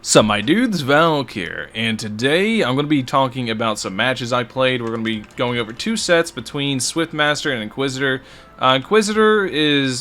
Sup my dudes, Valk here, and today I'm going to be talking about some matches I played. We're going to be going over two sets between Swiftmaster and Inquisitor. Inquisitor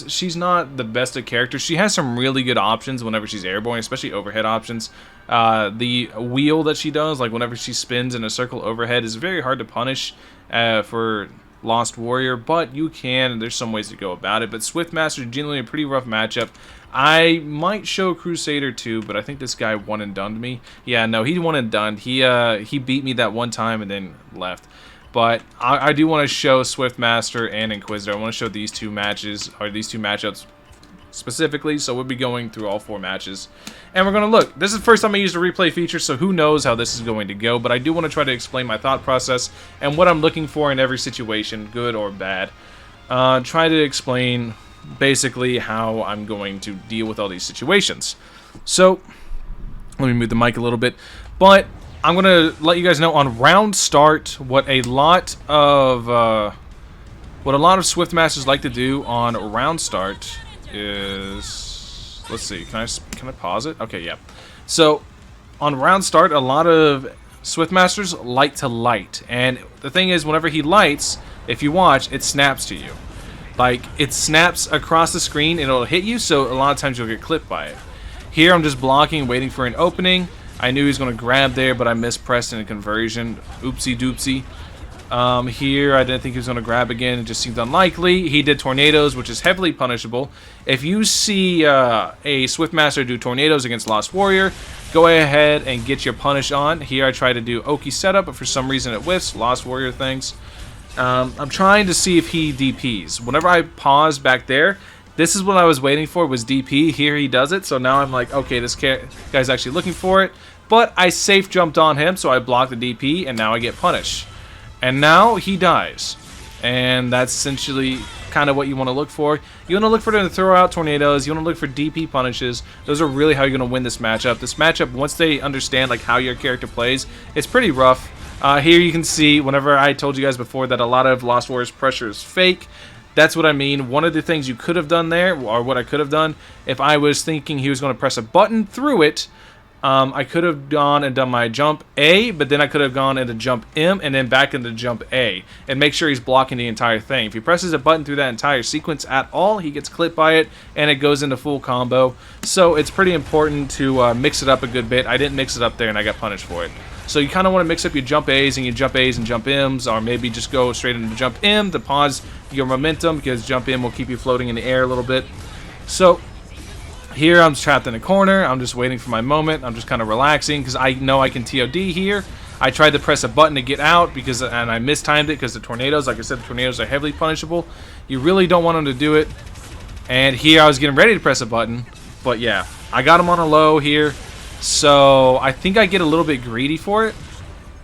she's not the best of characters. She has some really good options whenever she's airborne, especially overhead options. The wheel that she does, like whenever she spins in a circle overhead, is very hard to punish for Lost Warrior, but you can, and there's some ways to go about it. But Swiftmaster is generally a pretty rough matchup. I might show Crusader too, but I think this guy one and done me. Yeah, no, he one and done. He beat me that one time and then left. But I do want to show Swiftmaster and Inquisitor. I want to show these two matches, or these two matchups specifically, so we'll be going through all four matches. And we're going to look. This is the first time I used a replay feature, so who knows how this is going to go, but I do want to try to explain my thought process and what I'm looking for in every situation, good or bad. Try to explain basically how I'm going to deal with all these situations. So, let me move the mic a little bit, but I'm going to let you guys know on round start what a lot of Swiftmasters like to do on round start is, let's see, can I pause it? Okay, yeah. So on round start, a lot of Swiftmasters like to light, and the thing is, whenever he lights, if you watch, it snaps to you. Like, it snaps across the screen and it'll hit you, so a lot of times you'll get clipped by it. Here I'm just blocking, waiting for an opening. I knew he was going to grab there, but I mispressed in a conversion. Oopsie doopsie. Here, I didn't think he was going to grab again. It just seemed unlikely. He did tornadoes, which is heavily punishable. If you see a Swiftmaster do tornadoes against Lost Warrior, go ahead and get your punish on. Here, I tried to do Oki setup, but for some reason it whiffs. Lost Warrior things. I'm trying to see if he DPs. Whenever I pause back there, this is what I was waiting for, was DP. Here he does it, so now I'm like, okay, this guy's actually looking for it. But I safe jumped on him, so I blocked the DP, and now I get punished. And now he dies. And that's essentially kind of what you want to look for. You want to look for them to throw out tornadoes. You want to look for DP punishes. Those are really how you're going to win this matchup. This matchup, once they understand like how your character plays, it's pretty rough. Here you can see, whenever I told you guys before that a lot of Lost Warriors pressure is fake, that's what I mean. One of the things you could have done there, or what I could have done, if I was thinking he was going to press a button through it, I could have gone and done my jump A, but then I could have gone into jump M and then back into jump A, and make sure he's blocking the entire thing. If he presses a button through that entire sequence at all, he gets clipped by it, and it goes into full combo. So it's pretty important to mix it up a good bit. I didn't mix it up there, and I got punished for it. So you kind of want to mix up your jump A's and your jump A's and jump M's, or maybe just go straight into jump M to pause your momentum, because jump M will keep you floating in the air a little bit. So here I'm trapped in a corner. I'm just waiting for my moment. I'm just kind of relaxing because I know I can TOD here. I tried to press a button to get out and I mistimed it because the tornadoes, like I said, the tornadoes are heavily punishable. You really don't want them to do it. And here I was getting ready to press a button, but yeah, I got him on a low here. So I think I get a little bit greedy for it.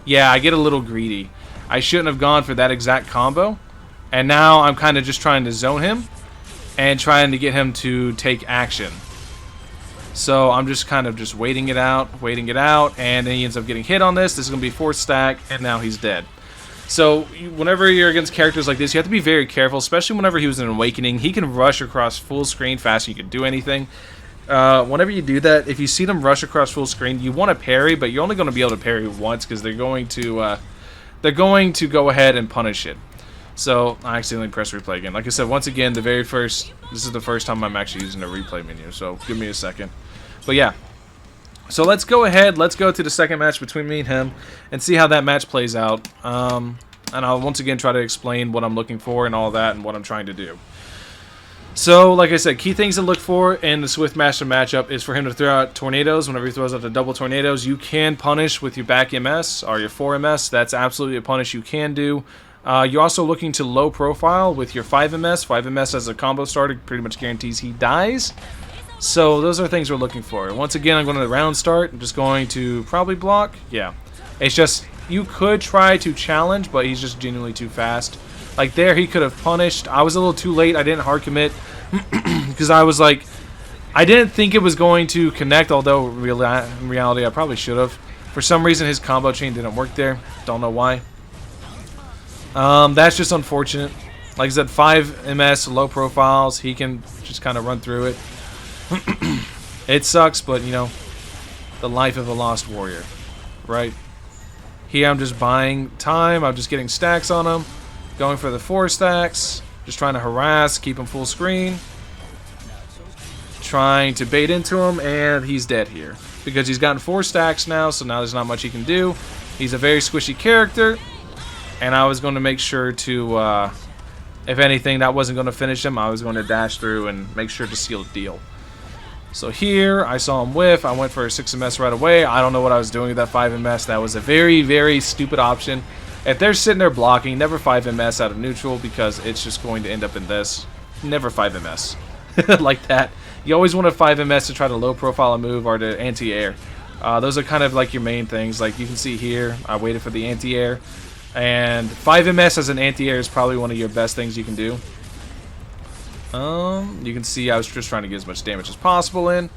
Yeah, I get a little greedy. I shouldn't have gone for that exact combo. And now I'm kind of just trying to zone him and trying to get him to take action. So I'm just kind of just waiting it out, and then he ends up getting hit on this. This is going to be 4th stack, and now he's dead. So whenever you're against characters like this, you have to be very careful, especially whenever he was in Awakening. He can rush across full screen faster than you can do anything. Whenever you do that, if you see them rush across full screen, you want to parry, but you're only going to be able to parry once because they're going to go ahead and punish it. So I accidentally pressed replay again. Like I said, once again, this is the first time I'm actually using the replay menu, so give me a second. But yeah, so let's go ahead. Let's go to the second match between me and him and see how that match plays out. And I'll once again try to explain what I'm looking for and all that and what I'm trying to do. So, like I said, key things to look for in the Swiftmaster matchup is for him to throw out tornadoes. Whenever he throws out the double tornadoes, you can punish with your back MS or your 4MS. That's absolutely a punish you can do. You're also looking to low profile with your 5MS. 5MS as a combo starter pretty much guarantees he dies. So those are things we're looking for. Once again, I'm going to the round start. I'm just going to probably block. Yeah. It's just, you could try to challenge, but he's just genuinely too fast. Like there, he could have punished. I was a little too late. I didn't hard commit because I was like, I didn't think it was going to connect, although in reality I probably should have. For some reason, his combo chain didn't work there. Don't know why. That's just unfortunate. Like I said, 5 MS, low profiles. He can just kind of run through it. It sucks, but you know, the life of a Lost Warrior, right? Here I'm just buying time. I'm just getting stacks on him, going for the 4 stacks, just trying to harass, keep him full screen, trying to bait into him, and he's dead here because he's gotten 4 stacks now, so now there's not much he can do. He's a very squishy character, and I was going to make sure to, if anything, that wasn't going to finish him. I was going to dash through and make sure to seal the deal. So here, I saw him whiff. I went for a 6MS right away. I don't know what I was doing with that 5MS. That was a very, very stupid option. If they're sitting there blocking, never 5MS out of neutral because it's just going to end up in this. Never 5MS. Like that. You always want a 5MS to try to low profile a move or to anti-air. Those are kind of like your main things. Like you can see here, I waited for the anti-air. And 5MS as an anti-air is probably one of your best things you can do. You can see I was just trying to get as much damage as possible in.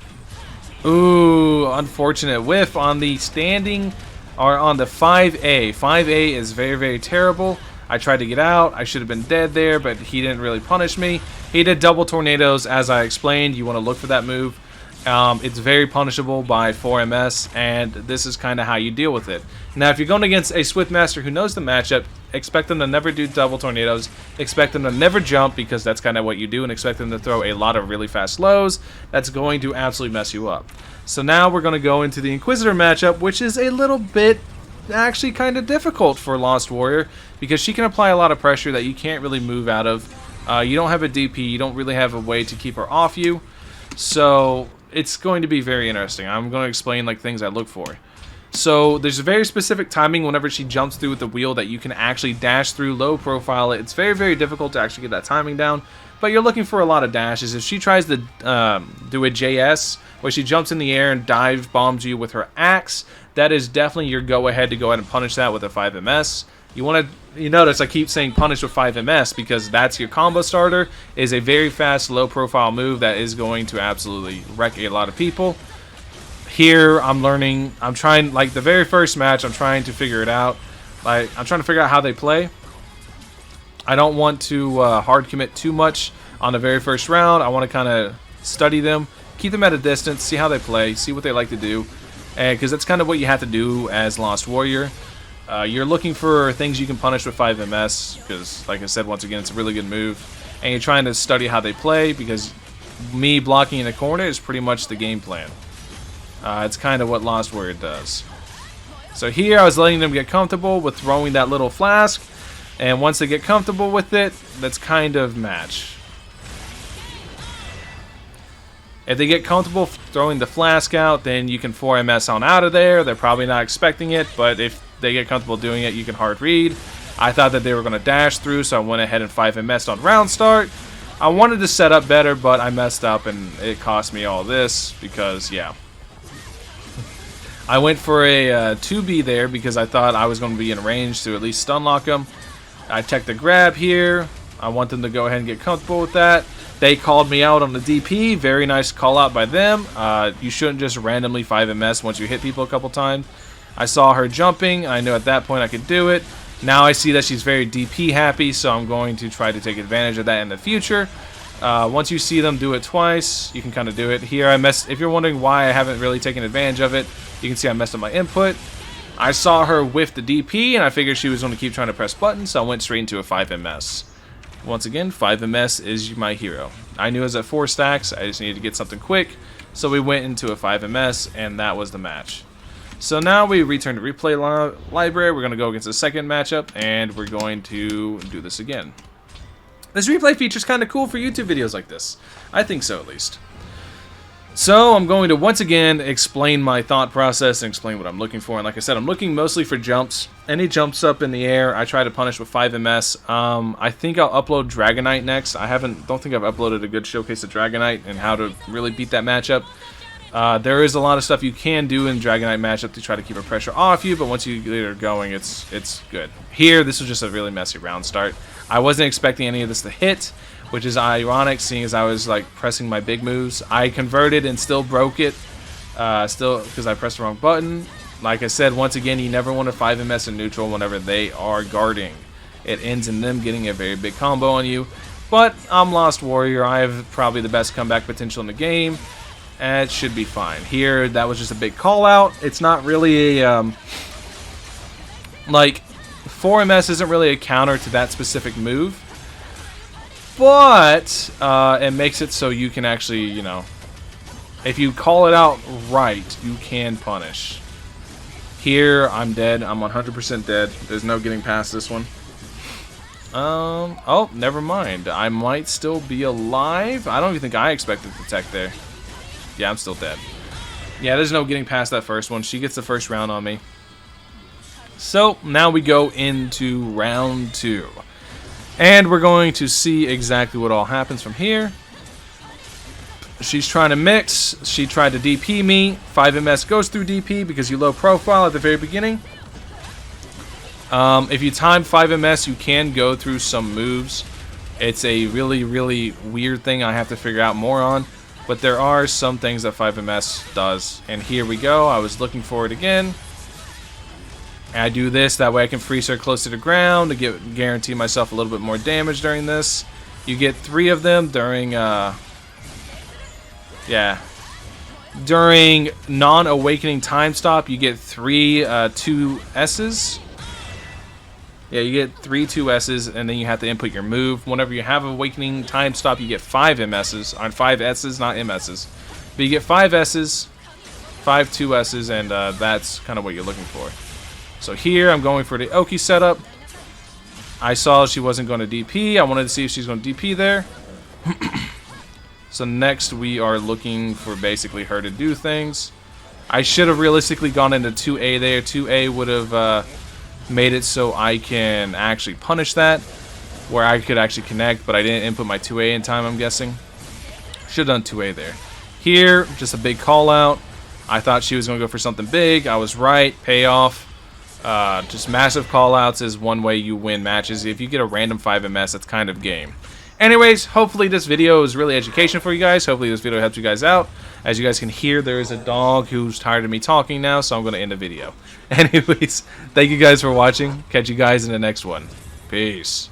Ooh, unfortunate whiff on the standing, or on the 5A. 5A is very, very terrible. I tried to get out. I should have been dead there, but he didn't really punish me. He did double tornadoes, as I explained. You want to look for that move. It's very punishable by 4MS, and this is kind of how you deal with it. Now, if you're going against a Swiftmaster who knows the matchup, expect them to never do double tornadoes, expect them to never jump, because that's kind of what you do, and expect them to throw a lot of really fast lows. That's going to absolutely mess you up. So now we're going to go into the Inquisitor matchup, which is a little bit actually kind of difficult for Lost Warrior, because she can apply a lot of pressure that you can't really move out of. You don't have a DP, you don't really have a way to keep her off you, so it's going to be very interesting. I'm going to explain like things I look for. So there's a very specific timing whenever she jumps through with the wheel that you can actually dash through, low profile it. It's very, very difficult to actually get that timing down, but you're looking for a lot of dashes. If she tries to do a JS, where she jumps in the air and dive bombs you with her axe, that is definitely your go-ahead to go ahead and punish that with a 5MS. You notice I keep saying punish with 5MS because that's your combo starter. Is a very fast, low-profile move that is going to absolutely wreck a lot of people. Here, I'm learning. I'm trying, like the very first match, I'm trying to figure it out. Like I'm trying to figure out how they play. I don't want to hard commit too much on the very first round. I want to kind of study them, keep them at a distance, see how they play, see what they like to do, because that's kind of what you have to do as Lost Warrior. You're looking for things you can punish with 5MS, because, like I said, once again, it's a really good move. And you're trying to study how they play, because me blocking in a corner is pretty much the game plan. It's kind of what Lost Warrior does. So here, I was letting them get comfortable with throwing that little flask, and once they get comfortable with it, that's kind of match. If they get comfortable throwing the flask out, then you can 4MS on out of there. They're probably not expecting it, but if they get comfortable doing it, you can hard read. I thought that they were going to dash through, so I went ahead and 5MS'd on round start. I wanted to set up better, but I messed up, and it cost me all this because, yeah. I went for a 2B there because I thought I was going to be in range to at least stun lock them. I checked the grab here. I want them to go ahead and get comfortable with that. They called me out on the DP. Very nice call out by them. You shouldn't just randomly 5MS once you hit people a couple times. I saw her jumping. I knew at that point I could do it. Now I see that she's very DP happy, so I'm going to try to take advantage of that in the future. Once you see them do it twice, you can kind of do it. Here I messed. If you're wondering why I haven't really taken advantage of it, you can see I messed up my input. I saw her whiff the DP, and I figured she was going to keep trying to press buttons, so I went straight into a 5MS. Once again, 5MS is my hero. I knew it was at 4 stacks. I just needed to get something quick, so we went into a 5MS, and that was the match. So now we return to replay library. We're going to go against the second matchup, and we're going to do this again. This replay feature is kind of cool for YouTube videos like this. I think so, at least. So I'm going to once again explain my thought process and explain what I'm looking for. And like I said, I'm looking mostly for jumps. Any jumps up in the air, I try to punish with 5MS. I think I'll upload Dragonite next. Don't think I've uploaded a good showcase of Dragonite and how to really beat that matchup. There is a lot of stuff you can do in Dragonite matchup to try to keep her pressure off you, but once you get her going, it's good. Here, this was just a really messy round start. I wasn't expecting any of this to hit, which is ironic, seeing as I was like pressing my big moves. I converted and still broke it, still because I pressed the wrong button. Like I said, once again, you never want to 5MS in neutral whenever they are guarding. It ends in them getting a very big combo on you. But I'm Lost Warrior. I have probably the best comeback potential in the game. It should be fine. Here, that was just a big call out. It's not really a, like, 4MS isn't really a counter to that specific move. But, it makes it so you can actually, you know, if you call it out right, you can punish. Here, I'm dead. I'm 100% dead. There's no getting past this one. Oh, never mind. I might still be alive. I don't even think I expected the tech there. Yeah, I'm still dead. Yeah, there's no getting past that first one. She gets the first round on me. So, now we go into round 2. And we're going to see exactly what all happens from here. She's trying to mix. She tried to DP me. 5MS goes through DP because you low profile at the very beginning. If you time 5MS, you can go through some moves. It's a really, really weird thing I have to figure out more on. But there are some things that 5MS does. And here we go. I was looking for it again. And I do this. That way I can freeze her close to the ground to guarantee myself a little bit more damage during this. You get 3 of them during... During non-awakening time stop, you get 3 2S's. Yeah, you get 3 2S's, and then you have to input your move. Whenever you have awakening time stop, you get 5 MS's. On 5 S's, not MS's. But you get 5 S's, 5 2S's, and that's kind of what you're looking for. So here, I'm going for the Oki setup. I saw she wasn't going to DP. I wanted to see if she's going to DP there. So next, we are looking for basically her to do things. I should have realistically gone into 2A there. 2A would have made it so I can actually punish that, where I could actually connect, but I didn't input my 2A in time, I'm guessing. Should have done 2A there. Here, just a big call out. I thought she was going to go for something big. I was right. Payoff. Just massive call outs is one way you win matches. If you get a random 5MS, that's kind of game. Anyways, hopefully this video is really education for you guys. Hopefully this video helps you guys out. As you guys can hear, there is a dog who's tired of me talking now, so I'm going to end the video. Anyways, thank you guys for watching. Catch you guys in the next one. Peace.